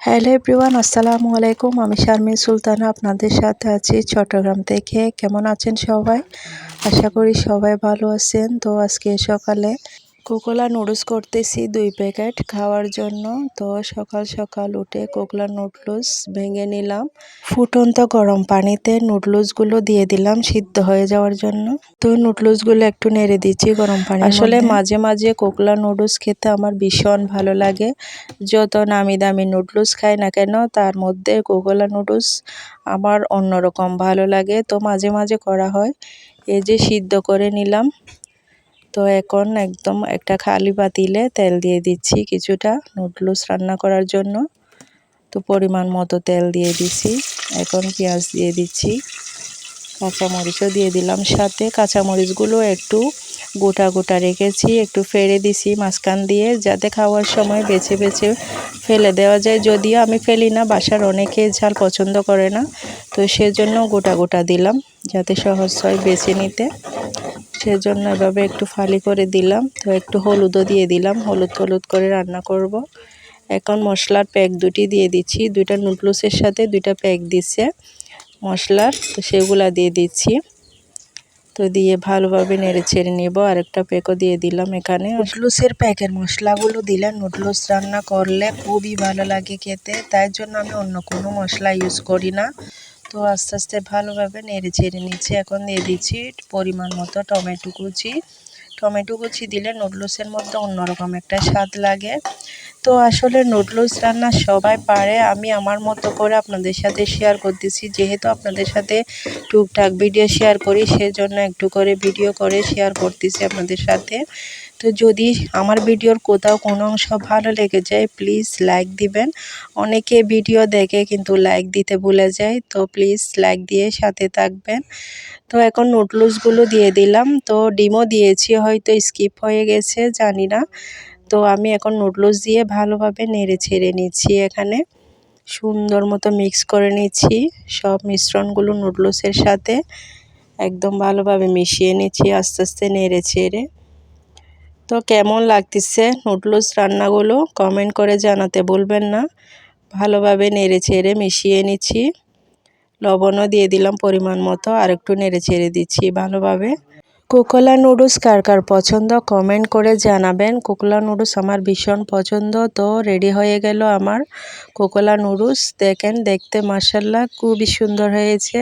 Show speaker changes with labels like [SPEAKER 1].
[SPEAKER 1] Hello everyone, আসসালামু আলাইকুম। আমি শারমিন সুলতানা আপনাদের সাথে আছি চট্টগ্রাম থেকে। কেমন আছেন সবাই? আশা করি সবাই ভালো আছেন। তো আজকে সকালে কোকোলা নুডলস করতেছি 2 প্যাকেট খাওয়ার জন্য। তো সকাল সকাল উঠে কোকোলা নুডলস ভেঙে নিলাম। ফুটন্ত গরম পানিতে নুডলসগুলো দিয়ে দিলাম সিদ্ধ হয়ে যাওয়ার জন্য। তো নুডলসগুলো একটু নেড়ে দিচ্ছি গরম পানির মধ্যে। আসলে মাঝে মাঝে কোকোলা নুডলস খেতে আমার ভীষণ ভালো লাগে। যত নামি দামি নুডলস খাই না কেন তার মধ্যে কোকোলা নুডলস আমার অন্যরকম ভালো লাগে। তো মাঝে মাঝে করা হয়। এই যে সিদ্ধ করে নিলাম। তো এখন একদম একটা খালি পাতিলে তেল দিয়ে দিচ্ছি কিছুটা নুডলস রান্না করার জন্য। তো পরিমাণ মতো তেল দিয়ে দিচ্ছি। এখন পেঁয়াজ দিয়ে দিচ্ছি, কাঁচামরিচও দিয়ে দিলাম সাথে। কাঁচামরিচগুলো একটু গোটা গোটা রেখেছি, একটু ফেলে দিছি মাঝখান দিয়ে, যাতে খাওয়ার সময় বেছে বেছে ফেলে দেওয়া যায়। যদিও আমি ফেলি না, বাসার অনেকে ঝাল পছন্দ করে না, তো সেজন্য গোটা গোটা দিলাম যাতে সহজ হয় বেছে নিতে। সেজন্য এভাবে একটু ফালি করে দিলাম। তো একটু হলুদও দিয়ে দিলাম, হলুদ করে রান্না করব। এখন মশলার প্যাক দুটি দিয়ে দিচ্ছি, 2টা নুডলসের সাথে 2টা প্যাক দিচ্ছে মশলার, তো সেগুলা দিয়ে দিচ্ছি। তো দিয়ে ভালোভাবে নেড়ে ছেড়ে নেব। আরেকটা প্যাকও দিয়ে দিলাম এখানে। নুডলসের প্যাকের মশলাগুলো দিলে নুডলস রান্না করলে খুবই ভালো লাগে খেতে, তাই জন্য আমি অন্য কোনো মশলা ইউজ করি না। তো আস্তে আস্তে ভালোভাবে নেড়ে ছেড়ে নিচ্ছি। এখন দিয়ে দিচ্ছি পরিমাণ মতো টমেটো কুচি। টমেটো কুচি দিলে নুডলসের মধ্যে অন্যরকম একটা স্বাদ লাগে। তো আসলে নুডলস রান্না সবাই পারে, আমি আমার মতো করে আপনাদের সাথে শেয়ার করতেছি। যেহেতু আপনাদের সাথে টুকটাক ভিডিও শেয়ার করি, সেজন্য একটু করে ভিডিও করে শেয়ার করতেছি আপনাদের সাথে। তো যদি আমার ভিডিওর কোথাও কোনো অংশ ভালো লেগে যায় প্লিজ লাইক দিবেন। অনেকে ভিডিও দেখে কিন্তু লাইক দিতে ভুলে যায়, তো প্লিজ লাইক দিয়ে সাথে থাকবেন। তো এখন নুডলসগুলো দিয়ে দিলাম। তো ডিমও দিয়েছি, হয়তো স্কিপ হয়ে গেছে জানি না। তো আমি এখন নুডলস দিয়ে ভালোভাবে নেড়ে ছেড়ে নিচ্ছি। এখানে সুন্দর মতো মিক্স করে নিচ্ছি সব মিশ্রণগুলো নুডলসের সাথে, একদম ভালোভাবে মিশিয়ে নিচ্ছি আস্তে আস্তে নেড়ে ছেড়ে। তো কেমন লাগতেছে নুডলস রান্নাগুলো কমেন্ট করে জানাতে ভুলবেন না। ভালোভাবে নেড়ে ছেড়ে মিশিয়ে নিচ্ছি। লবণও দিয়ে দিলাম পরিমাণ মতো, আর একটু নেড়ে ছেড়ে দিচ্ছি ভালোভাবে। কোকোলা নুডলস কার কার পছন্দ কমেন্ট করে জানাবেন। কোকোলা নুডলস আমার ভীষণ পছন্দ। তো রেডি হয়ে গেল আমার কোকোলা নুডলস। দেখেন দেখতে মাশাআল্লাহ খুবই সুন্দর হয়েছে।